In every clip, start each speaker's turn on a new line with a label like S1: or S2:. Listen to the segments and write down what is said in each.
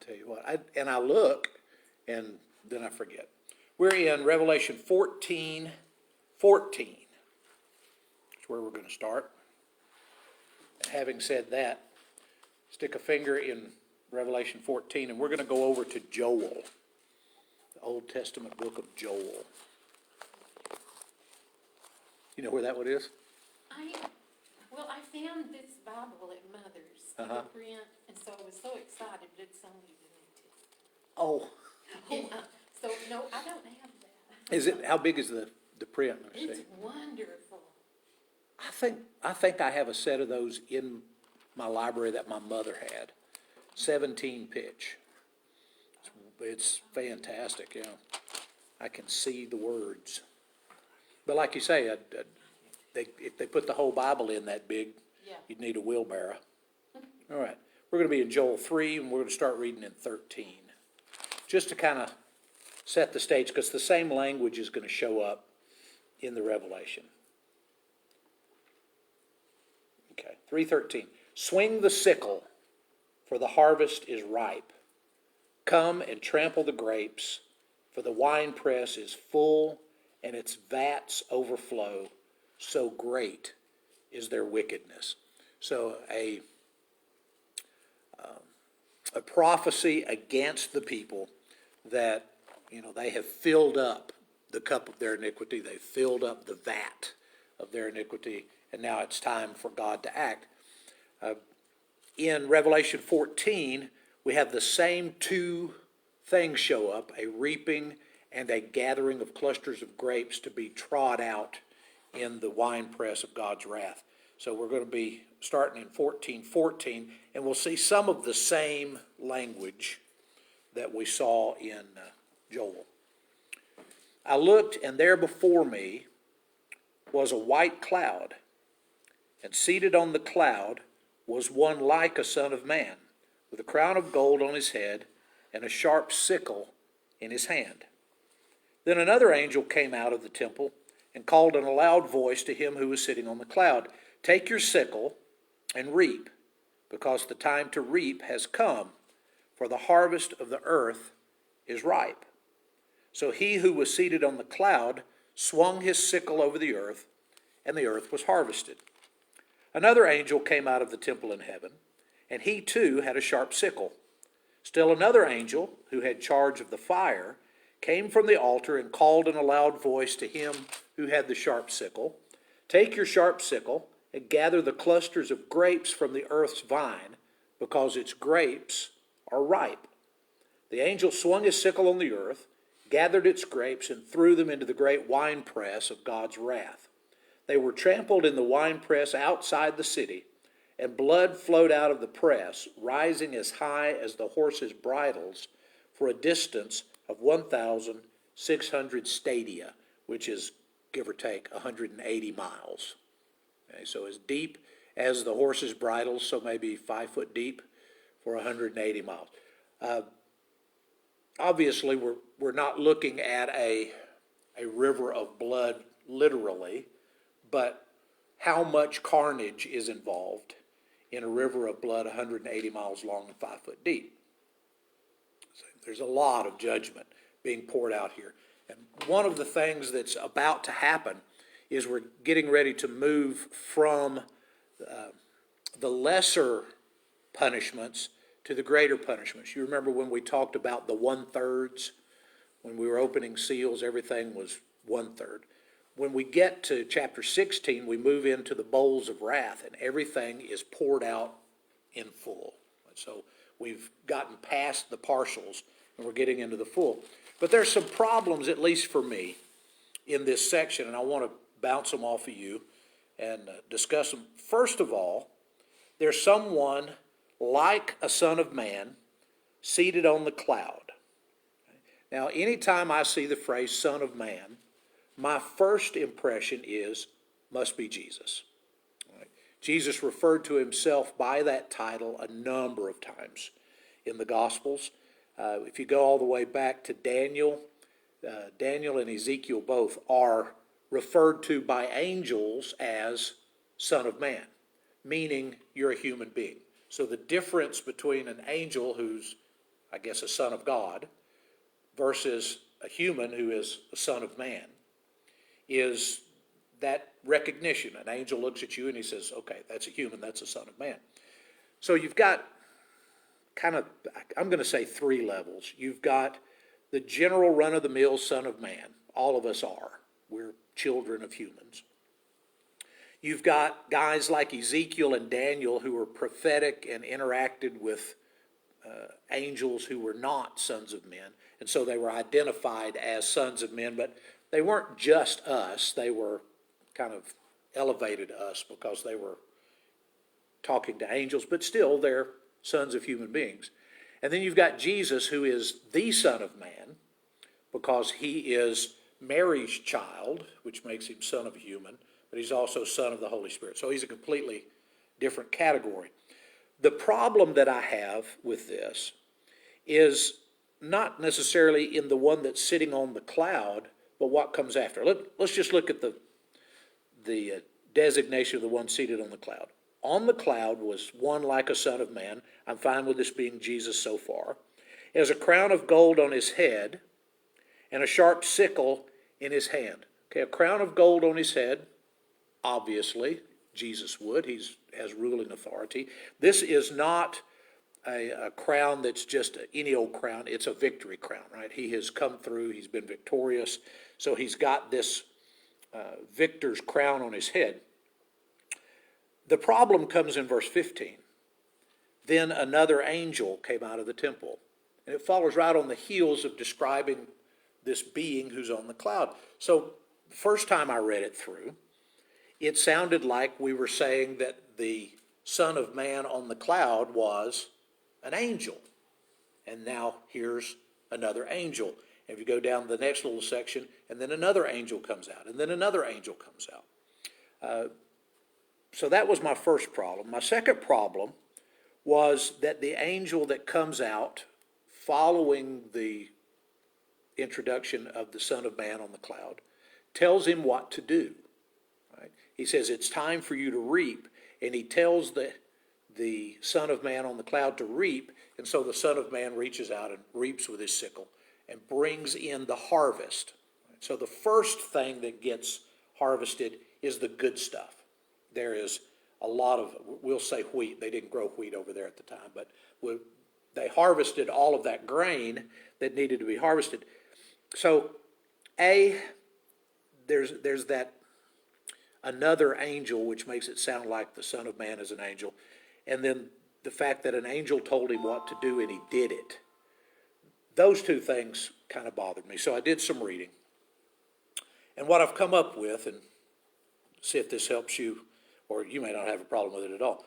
S1: tell you what, I look, and then I forget. We're in Revelation 14. That's where we're going to start. And having said that, stick a finger in Revelation 14, and we're going to go over to Joel, the Old Testament book of Joel. You know where that one is?
S2: I found this Bible at Mother's, the print, and so I was so excited, but it's only limited.
S1: Oh.
S2: So, no, I don't have that.
S1: Is it, how big is the print? Let's
S2: It's
S1: see.
S2: wonderful.
S1: I think I have a set of those in my library that my mother had. 17 pitch. It's fantastic, yeah. I can see the words. But like you say, if they put the whole Bible in that big,
S2: Yeah.
S1: you'd need a wheelbarrow. All right, we're going to be in Joel 3, and we're going to start reading in 13. Just to kind of set the stage, because the same language is going to show up in the Revelation. Okay, 3:13. Swing the sickle, for the harvest is ripe. Come and trample the grapes, for the winepress is full, and its vats overflow. So great is their wickedness. So a prophecy against the people that, they have filled up the cup of their iniquity. They've filled up the vat of their iniquity, and now it's time for God to act. In Revelation 14, we have the same two things show up, a reaping and a gathering of clusters of grapes to be trod out in the winepress of God's wrath. So we're going to be starting in 14:14, and we'll see some of the same language that we saw in Joel. I looked, and there before me was a white cloud, and seated on the cloud was one like a son of man, with a crown of gold on his head and a sharp sickle in his hand. Then another angel came out of the temple and called in a loud voice to him who was sitting on the cloud, "Take your sickle and reap, because the time to reap has come, for the harvest of the earth is ripe." So he who was seated on the cloud swung his sickle over the earth, and the earth was harvested. Another angel came out of the temple in heaven, and he too had a sharp sickle. Still another angel, who had charge of the fire, came from the altar and called in a loud voice to him who had the sharp sickle, "Take your sharp sickle and gather the clusters of grapes from the earth's vine, because its grapes are ripe." The angel swung his sickle on the earth, gathered its grapes, and threw them into the great winepress of God's wrath. They were trampled in the winepress outside the city, and blood flowed out of the press, rising as high as the horses' bridles, for a distance of 1,600 stadia, which is, give or take, 180 miles. Okay, so as deep as the horses' bridles, so maybe 5 foot deep for 180 miles. Obviously, we're not looking at a river of blood literally, but how much carnage is involved in a river of blood 180 miles long and 5 foot deep? So there's a lot of judgment being poured out here. And one of the things that's about to happen is we're getting ready to move from the lesser punishments to the greater punishments. You remember when we talked about the 1/3? When we were opening seals, everything was 1/3. When we get to chapter 16, we move into the bowls of wrath, and everything is poured out in full. So we've gotten past the partials, and we're getting into the full. But there's some problems, at least for me, in this section, and I want to bounce them off of you and discuss them. First of all, there's someone like a son of man seated on the cloud. Now, anytime I see the phrase son of man, my first impression must be Jesus. Right? Jesus referred to himself by that title a number of times in the Gospels. If you go all the way back to Daniel and Ezekiel both are referred to by angels as son of man, meaning you're a human being. So the difference between an angel who's I guess, a son of God, versus a human who is a son of man, is that recognition. An angel looks at you and he says, okay, that's a human, that's a son of man. So you've got kind of, I'm going to say 3 levels. You've got the general run-of-the-mill son of man. All of us are. We're children of humans. You've got guys like Ezekiel and Daniel who were prophetic and interacted with angels who were not sons of men. And so they were identified as sons of men, but they weren't just us. They were kind of elevated us because they were talking to angels, but still they're sons of human beings. And then you've got Jesus, who is the Son of Man, because he is Mary's child, which makes him son of a human, but he's also son of the Holy Spirit. So he's a completely different category. The problem that I have with this is not necessarily in the one that's sitting on the cloud, but what comes after. Let's just look at the designation of the one seated on the cloud. On the cloud was one like a son of man. I'm fine with this being Jesus so far. He has a crown of gold on his head and a sharp sickle in his hand. Okay, a crown of gold on his head, obviously, Jesus would. He has ruling authority. This is not a crown that's just any old crown. It's a victory crown, right? He has come through. He's been victorious. So he's got this victor's crown on his head. The problem comes in verse 15. Then another angel came out of the temple. And it follows right on the heels of describing this being who's on the cloud. So the first time I read it through, it sounded like we were saying that the Son of Man on the cloud was an angel. And now here's another angel. And if you go down the next little section, and then another angel comes out, and then another angel comes out. So that was my first problem. My second problem was that the angel that comes out following the introduction of the Son of Man on the cloud tells him what to do. Right? He says, it's time for you to reap. And he tells the Son of Man on the cloud to reap. And so the Son of Man reaches out and reaps with his sickle and brings in the harvest. So the first thing that gets harvested is the good stuff. There is a lot of, we'll say wheat. They didn't grow wheat over there at the time, but they harvested all of that grain that needed to be harvested. So, there's that another angel, which makes it sound like the Son of Man is an angel. And then the fact that an angel told him what to do and he did it. Those two things kind of bothered me. So I did some reading. And what I've come up with, and see if this helps you, or you may not have a problem with it at all.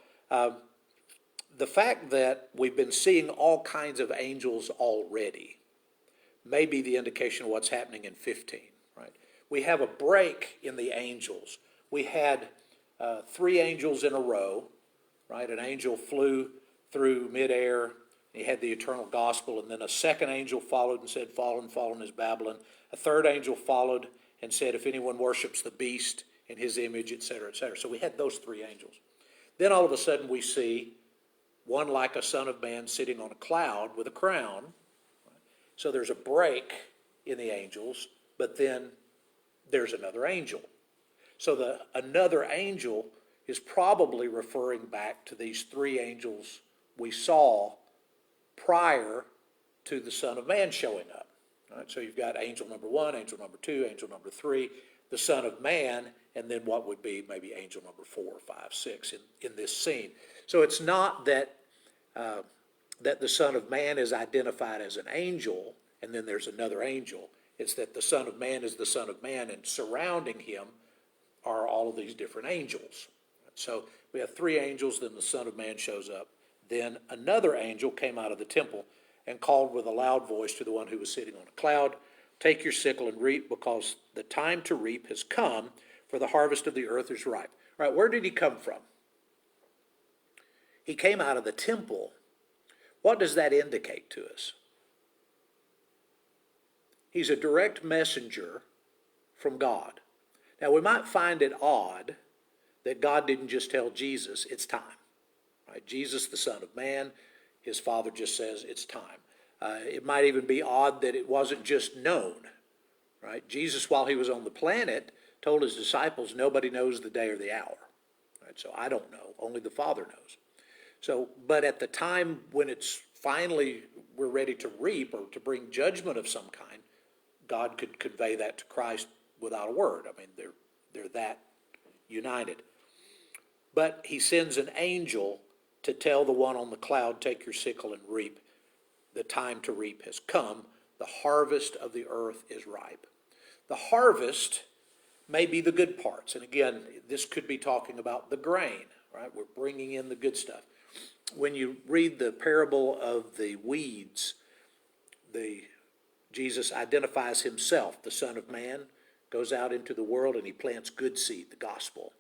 S1: The fact that we've been seeing all kinds of angels already may be the indication of what's happening in 15, right? We have a break in the angels. We had 3 angels in a row, right? An angel flew through midair. He had the eternal gospel, and then a second angel followed and said, fallen, fallen is Babylon. A third angel followed and said, if anyone worships the beast in his image, etc., etc. So we had those 3 angels. Then all of a sudden we see one like a son of man sitting on a cloud with a crown. So there's a break in the angels, but then there's another angel. So another angel is probably referring back to these 3 angels we saw prior to the Son of Man showing up. Right? So you've got angel number 1, angel number 2, angel number 3, the Son of Man, and then what would be maybe angel number 4, 5, 6 in this scene. So it's not that that the Son of Man is identified as an angel, and then there's another angel. It's that the Son of Man is the Son of Man, and surrounding him are all of these different angels. So we have 3 angels, then the Son of Man shows up. Then another angel came out of the temple and called with a loud voice to the one who was sitting on a cloud, take your sickle and reap, because the time to reap has come, for the harvest of the earth is ripe. All right, where did he come from? He came out of the temple. What does that indicate to us? He's a direct messenger from God. Now, we might find it odd that God didn't just tell Jesus, it's time. Right? Jesus, the Son of Man, his Father just says, it's time. It might even be odd that it wasn't just known, right? Jesus, while he was on the planet, told his disciples, nobody knows the day or the hour. Right? So I don't know, only the Father knows. So, but at the time when it's finally we're ready to reap or to bring judgment of some kind, God could convey that to Christ without a word. I mean, they're that united. But he sends an angel to tell the one on the cloud, take your sickle and reap. The time to reap has come. The harvest of the earth is ripe. The harvest may be the good parts. And again, this could be talking about the grain, right? We're bringing in the good stuff. When you read the parable of the weeds, Jesus identifies himself, the Son of Man, goes out into the world and he plants good seed, the gospel.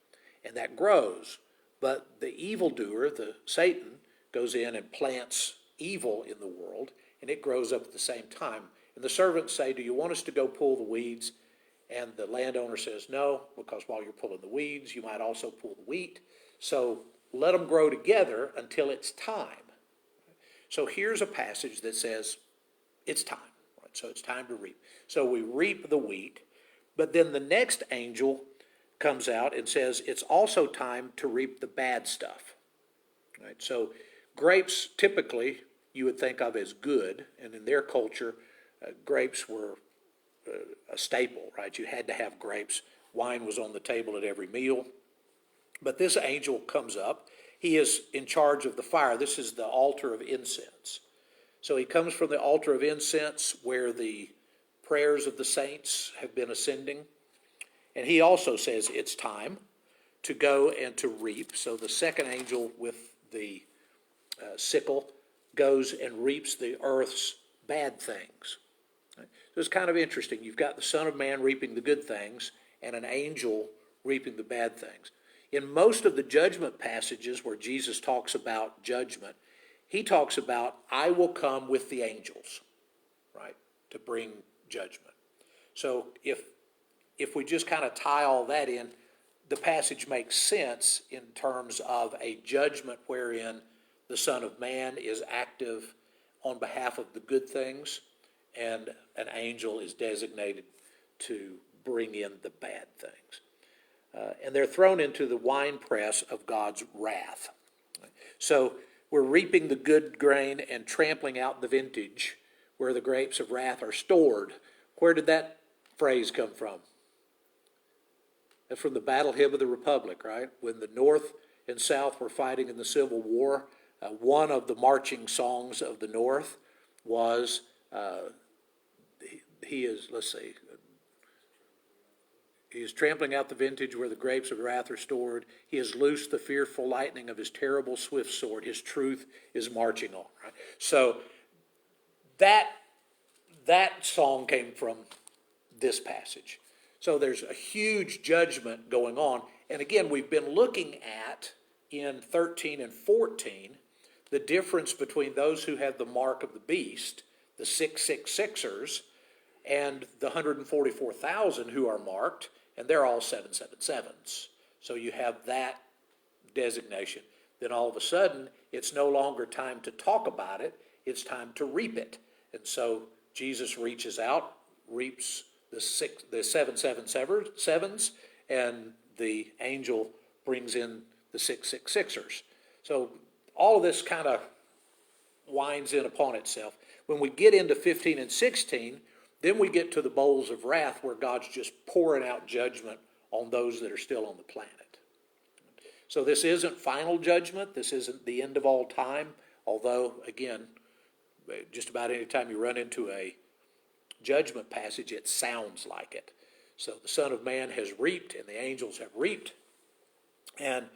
S1: And that grows. But the evildoer, the Satan, goes in and plants evil in the world, and it grows up at the same time. And the servants say, do you want us to go pull the weeds? And the landowner says, no, because while you're pulling the weeds, you might also pull the wheat. So let them grow together until it's time. So here's a passage that says it's time. Right? So it's time to reap. So we reap the wheat, but then the next angel comes out and says it's also time to reap the bad stuff. Right? So grapes typically you would think of as good, and in their culture, grapes were a staple, right? You had to have grapes. Wine was on the table at every meal. But this angel comes up. He is in charge of the fire. This is the altar of incense. So he comes from the altar of incense where the prayers of the saints have been ascending. And he also says it's time to go and to reap. So the second angel with the sickle goes and reaps the earth's bad things. Right? So it's kind of interesting. You've got the Son of Man reaping the good things and an angel reaping the bad things. In most of the judgment passages where Jesus talks about judgment, he talks about, I will come with the angels, right, to bring judgment. So if we just kind of tie all that in, the passage makes sense in terms of a judgment wherein the Son of Man is active on behalf of the good things, and an angel is designated to bring in the bad things. And they're thrown into the winepress of God's wrath. So we're reaping the good grain and trampling out the vintage where the grapes of wrath are stored. Where did that phrase come from? That's from the Battle Hymn of the Republic, right? When the North and South were fighting in the Civil War, one of the marching songs of the North was, he is trampling out the vintage where the grapes of wrath are stored. He has loosed the fearful lightning of his terrible swift sword. His truth is marching on. Right? So that song came from this passage. So there's a huge judgment going on. And again, we've been looking at, in 13 and 14, the difference between those who have the mark of the beast, the 666ers, and the 144,000 who are marked, and they're all 777s. So you have that designation. Then all of a sudden, it's no longer time to talk about it, it's time to reap it. And so Jesus reaches out, reaps the 777s, and the angel brings in the 666ers. So all of this kind of winds in upon itself. When we get into 15 and 16, then we get to the bowls of wrath where God's just pouring out judgment on those that are still on the planet. So this isn't final judgment. This isn't the end of all time. Although, again, just about any time you run into a judgment passage, it sounds like it. So the Son of Man has reaped and the angels have reaped. And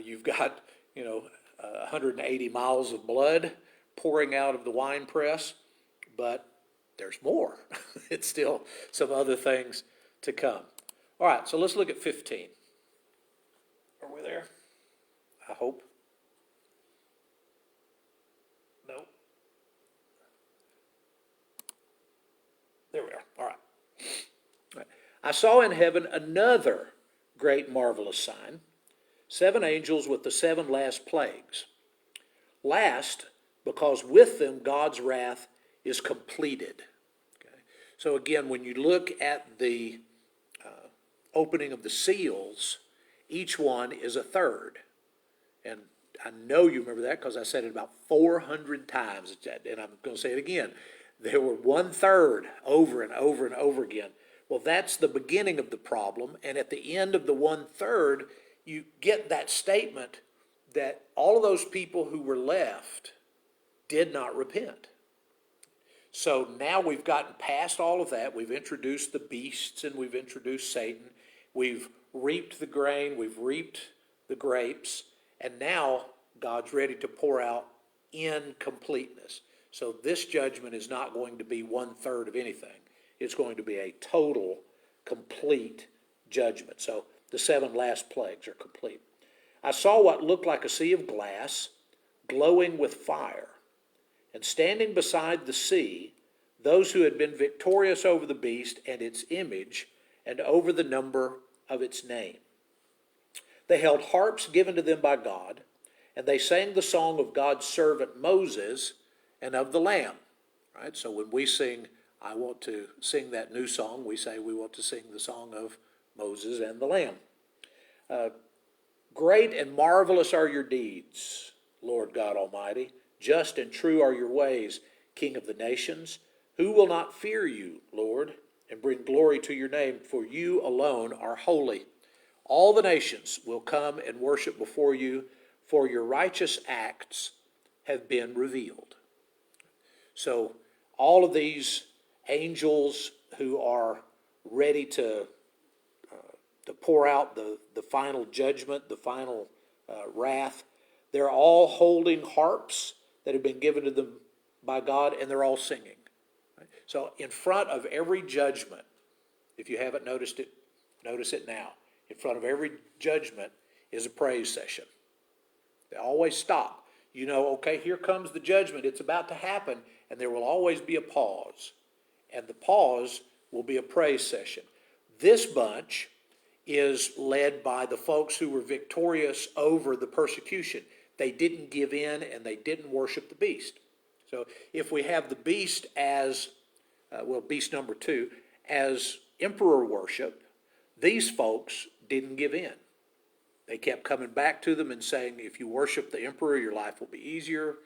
S1: you've got, 180 miles of blood pouring out of the winepress, but there's more. It's still some other things to come. All right, so let's look at 15. Are we there? I hope. No. There we are. All right. I saw in heaven another great marvelous sign, 7 angels with the 7 last plagues. Last, because with them God's wrath is completed. Okay? So again, when you look at the opening of the seals, each one is a third. And I know you remember that because I said it about 400 times, and I'm going to say it again. There were 1/3 over and over and over again. Well, that's the beginning of the problem, and at the end of the 1/3, you get that statement that all of those people who were left did not repent. So now we've gotten past all of that. We've introduced the beasts and we've introduced Satan. We've reaped the grain, we've reaped the grapes, and now God's ready to pour out in completeness. So this judgment is not going to be 1/3 of anything. It's going to be a total, complete judgment. So the 7 last plagues are complete. I saw what looked like a sea of glass, glowing with fire, and standing beside the sea, those who had been victorious over the beast and its image, and over the number of its name. They held harps given to them by God, and they sang the song of God's servant Moses and of the Lamb. Right? So when we sing, I want to sing that new song, we say we want to sing the song of Moses and the Lamb. Great and marvelous are your deeds, Lord God Almighty. Just and true are your ways, King of the nations. Who will not fear you, Lord, and bring glory to your name? For you alone are holy. All the nations will come and worship before you, for your righteous acts have been revealed. So all of these angels who are ready to pour out the final judgment, the final wrath, they're all holding harps that have been given to them by God, and they're all singing. Right? So in front of every judgment, if you haven't noticed it, notice it now. In front of every judgment is a praise session. They always stop. You know, okay, here comes the judgment. It's about to happen, and there will always be a pause. And the pause will be a praise session. This bunch is led by the folks who were victorious over the persecution. They didn't give in and they didn't worship the beast. So if we have the beast as, beast number 2, as emperor worship, these folks didn't give in. They kept coming back to them and saying, if you worship the emperor, your life will be easier.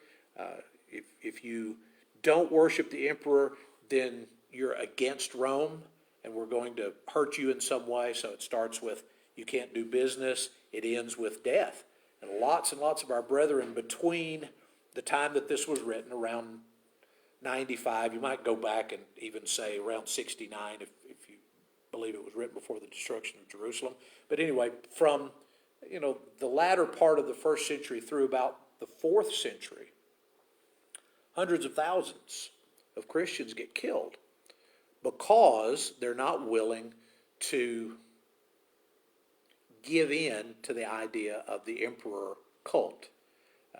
S1: If you don't worship the emperor, then you're against Rome, and we're going to hurt you in some way. So it starts with you can't do business. It ends with death. And lots of our brethren between the time that this was written, around 95, you might go back and even say around 69 if you believe it was written before the destruction of Jerusalem. But anyway, from the latter part of the 1st century through about the 4th century, hundreds of thousands of Christians get killed because they're not willing to give in to the idea of the emperor cult.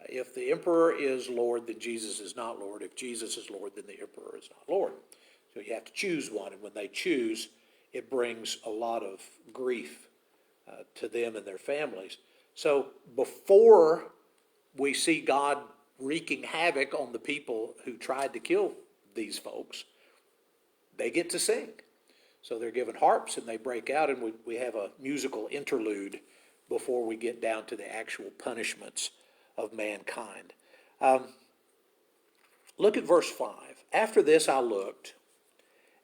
S1: If the emperor is Lord, then Jesus is not Lord. If Jesus is Lord, then the emperor is not Lord. So you have to choose one, and when they choose, it brings a lot of grief to them and their families. So before we see God wreaking havoc on the people who tried to kill these folks, they get to sing. So they're given harps and they break out, and we have a musical interlude before we get down to the actual punishments of mankind. Look at verse 5. After this I looked,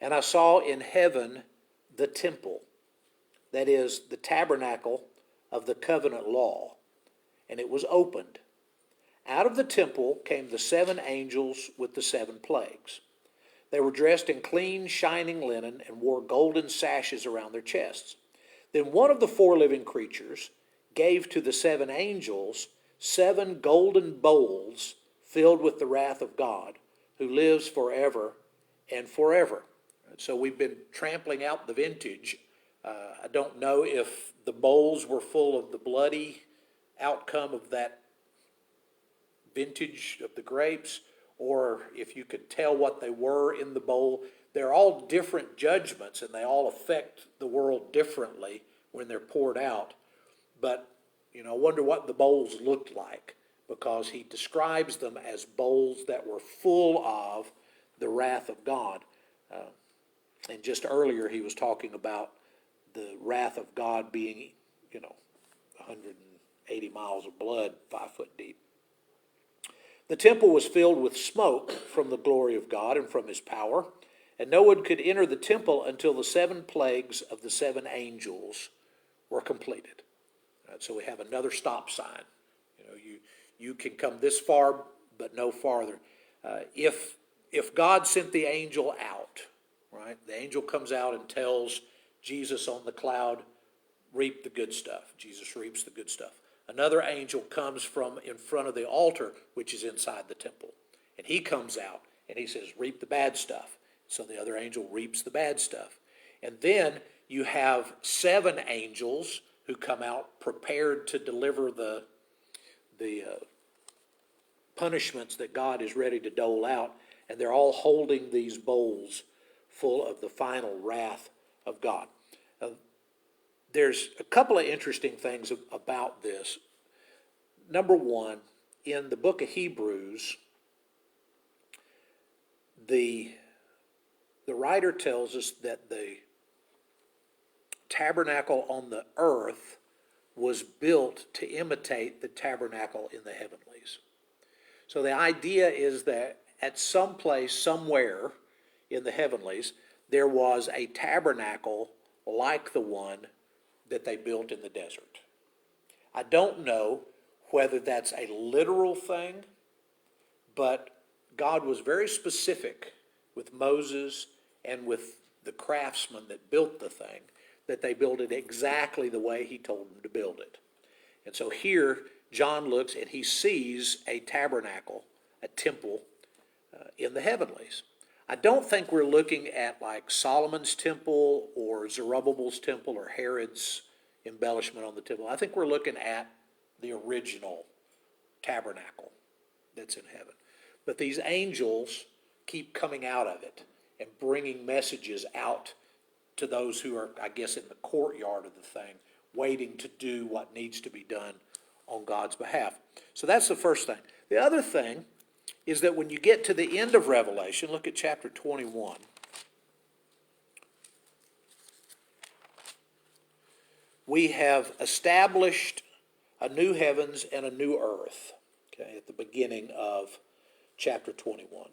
S1: and I saw in heaven the temple, that is, the tabernacle of the covenant law, and it was opened. Out of the temple came the 7 angels with the 7 plagues. They were dressed in clean, shining linen and wore golden sashes around their chests. Then one of the 4 living creatures gave to the 7 angels 7 golden bowls filled with the wrath of God, who lives forever and forever. So we've been trampling out the vintage. I don't know if the bowls were full of the bloody outcome of that vintage of the grapes, or if you could tell what they were in the bowl. They're all different judgments, and they all affect the world differently when they're poured out. But, I wonder what the bowls looked like, because he describes them as bowls that were full of the wrath of God. And just earlier he was talking about the wrath of God being, 180 miles of blood, 5 foot deep. The temple was filled with smoke from the glory of God and from his power, and no one could enter the temple until the 7 plagues of the 7 angels were completed. So we have another stop sign. You can come this far, but no farther. If God sent the angel out, right? The angel comes out and tells Jesus on the cloud, reap the good stuff. Jesus reaps the good stuff. Another angel comes from in front of the altar, which is inside the temple. And he comes out and he says, reap the bad stuff. So the other angel reaps the bad stuff. And then you have 7 angels who come out prepared to deliver the punishments that God is ready to dole out. And they're all holding these bowls full of the final wrath of God. There's a couple of interesting things about this. Number one, in the book of Hebrews, the writer tells us that the tabernacle on the earth was built to imitate the tabernacle in the heavenlies. So the idea is that at some place, somewhere in the heavenlies, there was a tabernacle like the one that they built in the desert. I don't know whether that's a literal thing, but God was very specific with Moses and with the craftsmen that built the thing, that they built it exactly the way he told them to build it. And so here, John looks and he sees a tabernacle, a temple in the heavenlies. I don't think we're looking at like Solomon's temple or Zerubbabel's temple or Herod's embellishment on the temple. I think we're looking at the original tabernacle that's in heaven. But these angels keep coming out of it and bringing messages out to those who are, I guess, in the courtyard of the thing, waiting to do what needs to be done on God's behalf. So that's the first thing. The other thing is that when you get to the end of Revelation, look at chapter 21. We have established a new heavens and a new earth, okay, at the beginning of chapter 21.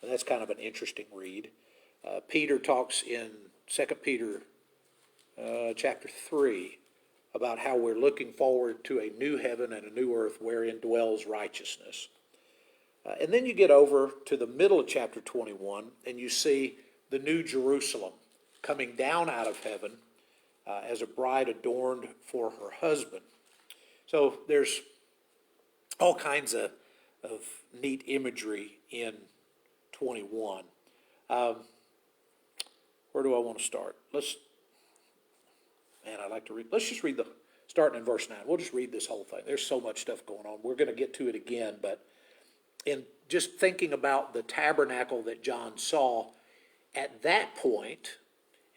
S1: And that's kind of an interesting read. Peter talks in 2 Peter chapter 3 about how we're looking forward to a new heaven and a new earth wherein dwells righteousness. And then you get over to the middle of chapter 21 and you see the new Jerusalem coming down out of heaven as a bride adorned for her husband. So there's all kinds of neat imagery in 21. Where do I want to start? Let's just read starting in verse 9. We'll just read this whole thing. There's so much stuff going on. We're going to get to it again, but in just thinking about the tabernacle that John saw at that point,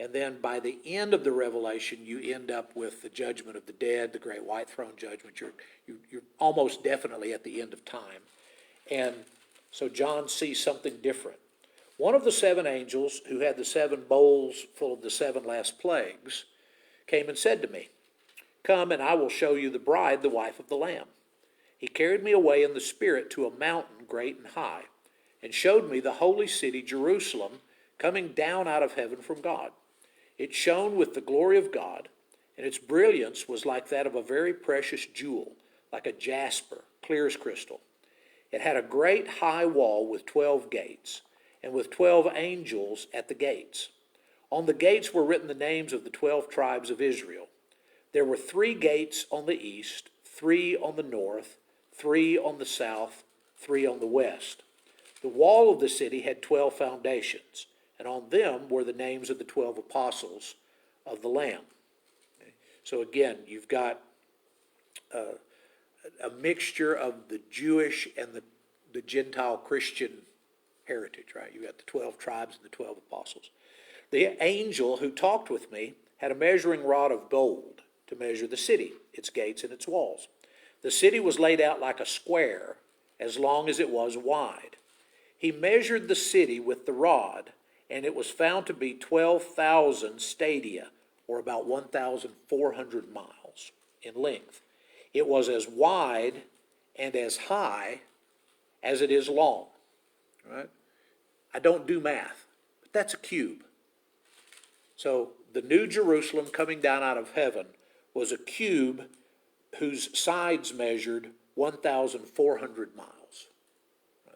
S1: and then by the end of the Revelation, you end up with the judgment of the dead, the great white throne judgment. You're almost definitely at the end of time. And so John sees something different. One of the 7 angels who had the 7 bowls full of the 7 last plagues came and said to me, "Come, and I will show you the bride, the wife of the Lamb." He carried me away in the Spirit to a mountain great and high, and showed me the holy city, Jerusalem, coming down out of heaven from God. It shone with the glory of God, and its brilliance was like that of a very precious jewel, like a jasper, clear as crystal. It had a great high wall with 12 gates, and with 12 angels at the gates. On the gates were written the names of the 12 tribes of Israel. There were 3 gates on the east, 3 on the north, 3 on the south, 3 on the west. The wall of the city had 12 foundations, and on them were the names of the 12 apostles of the Lamb. Okay. So again, you've got a mixture of the Jewish and the Gentile Christian heritage, right? You got the 12 tribes and the 12 apostles. The angel who talked with me had a measuring rod of gold to measure the city, its gates and its walls. The city was laid out like a square, as long as it was wide. He measured the city with the rod, and it was found to be 12,000 stadia, or about 1,400 miles in length. It was as wide and as high as it is long. Right? I don't do math, but that's a cube. So the New Jerusalem coming down out of heaven was a cube whose sides measured 1,400 miles.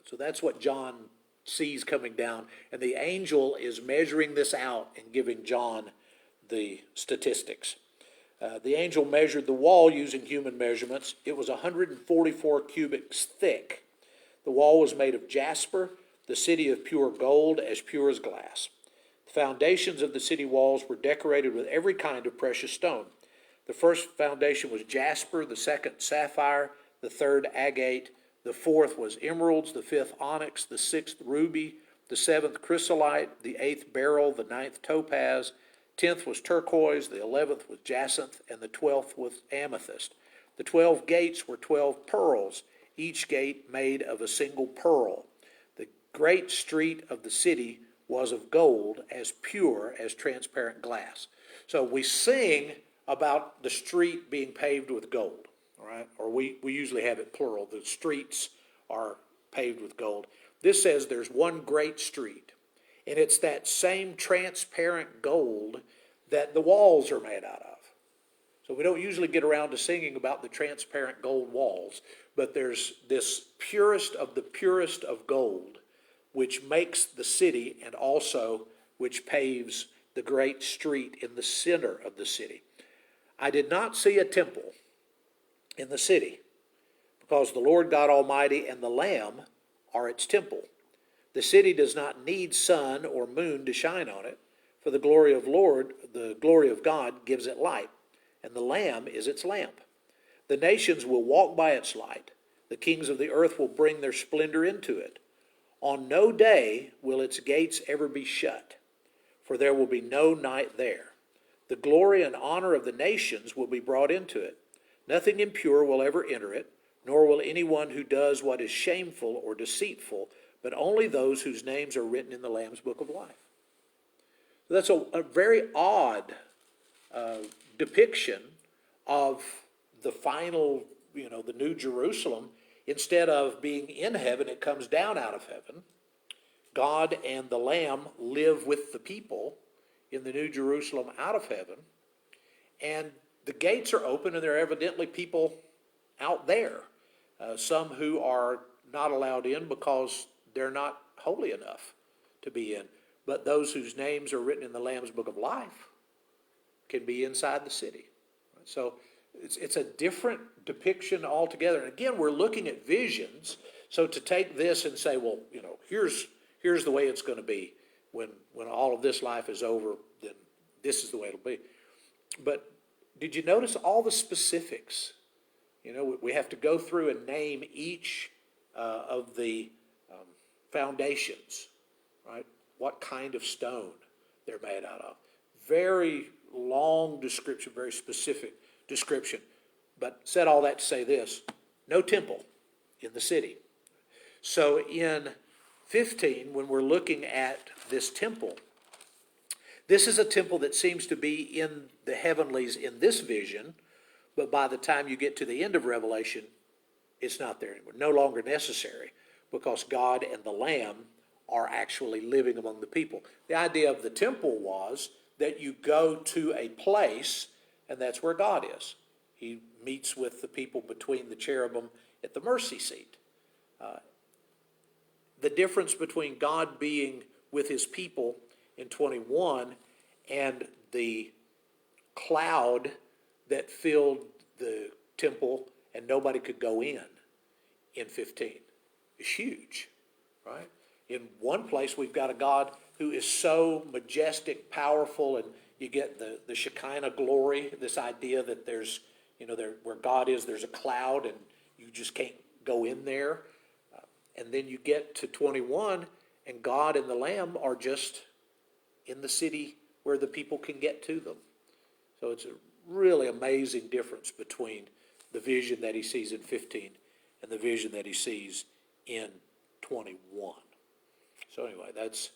S1: So that's what John sees coming down, and the angel is measuring this out and giving John the statistics. The angel measured the wall using human measurements. It was 144 cubits thick. The wall was made of jasper, the city of pure gold, as pure as glass. The foundations of the city walls were decorated with every kind of precious stone. The first foundation was jasper, the second sapphire, the third agate, the fourth was emeralds, the fifth onyx, the sixth ruby, the seventh chrysolite, the eighth beryl, the ninth topaz, 10th was turquoise, the 11th was jacinth, and the 12th was amethyst. The 12 gates were 12 pearls, each gate made of a single pearl. The great street of the city was of gold, as pure as transparent glass. So we sing about the street being paved with gold, all right? Or we usually have it plural. The streets are paved with gold. This says there's one great street, and it's that same transparent gold that the walls are made out of. So we don't usually get around to singing about the transparent gold walls, but there's this purest of gold, which makes the city and also which paves the great street in the center of the city. I did not see a temple in the city, because the Lord God Almighty and the Lamb are its temple. The city does not need sun or moon to shine on it, for the glory of God gives it light, and the Lamb is its lamp. The nations will walk by its light. The kings of the earth will bring their splendor into it. On no day will its gates ever be shut, for there will be no night there. The glory and honor of the nations will be brought into it. Nothing impure will ever enter it, nor will anyone who does what is shameful or deceitful, but only those whose names are written in the Lamb's book of life. So that's a very odd depiction of the final, the New Jerusalem. Instead of being in heaven, it comes down out of heaven. God and the Lamb live with the people in the New Jerusalem out of heaven. And the gates are open, and there are evidently people out there. Some who are not allowed in because they're not holy enough to be in. But those whose names are written in the Lamb's book of life can be inside the city. So it's a different depiction altogether. And again, we're looking at visions. So to take this and say, well, here's the way it's going to be when all of this life is over, then this is the way it'll be. But did you notice all the specifics? We have to go through and name each of the foundations, right? What kind of stone they're made out of. Very long description, very specific description. But said all that to say this: no temple in the city. So in 15, when we're looking at this temple, this is a temple that seems to be in the heavenlies in this vision, but by the time you get to the end of Revelation, it's not there anymore. No longer necessary, because God and the Lamb are actually living among the people. The idea of the temple was that you go to a place, and that's where God is. He meets with the people between the cherubim at the mercy seat. The difference between God being with his people in 21 and the cloud that filled the temple and nobody could go in 15 is huge, right? In one place, we've got a God who is so majestic, powerful, and you get the Shekinah glory, this idea that there's, where God is, there's a cloud and you just can't go in there. And then you get to 21, and God and the Lamb are just in the city where the people can get to them. So it's a really amazing difference between the vision that he sees in 15 and the vision that he sees in 21. So anyway, that's,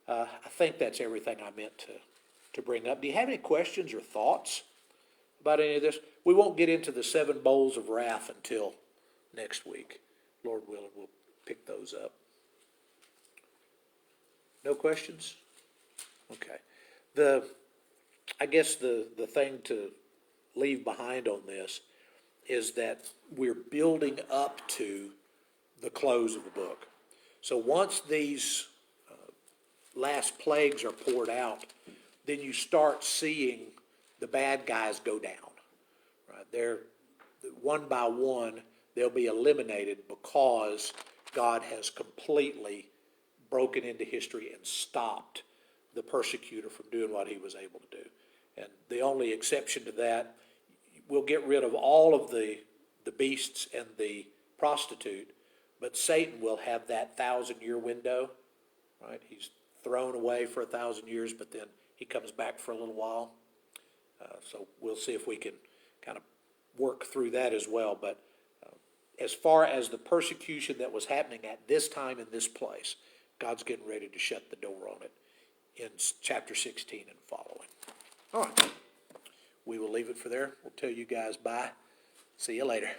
S1: I think that's everything I meant to bring up. Do you have any questions or thoughts about any of this? We won't get into the 7 bowls of wrath until next week. Lord willing, we'll pick those up. No questions? Okay. I guess the thing to leave behind on this is that we're building up to the close of the book. So once these last plagues are poured out, then you start seeing the bad guys go down. Right? They're one by one, they'll be eliminated because God has completely broken into history and stopped the persecutor from doing what he was able to do. And the only exception to that, we'll get rid of all of the beasts and the prostitute, but Satan will have that 1,000-year window, right? He's thrown away for 1,000 years, but then he comes back for a little while. So we'll see if we can kind of work through that as well. But as far as the persecution that was happening at this time in this place, God's getting ready to shut the door on it in chapter 16 and following. All right. We will leave it for there. We'll tell you guys bye. See you later.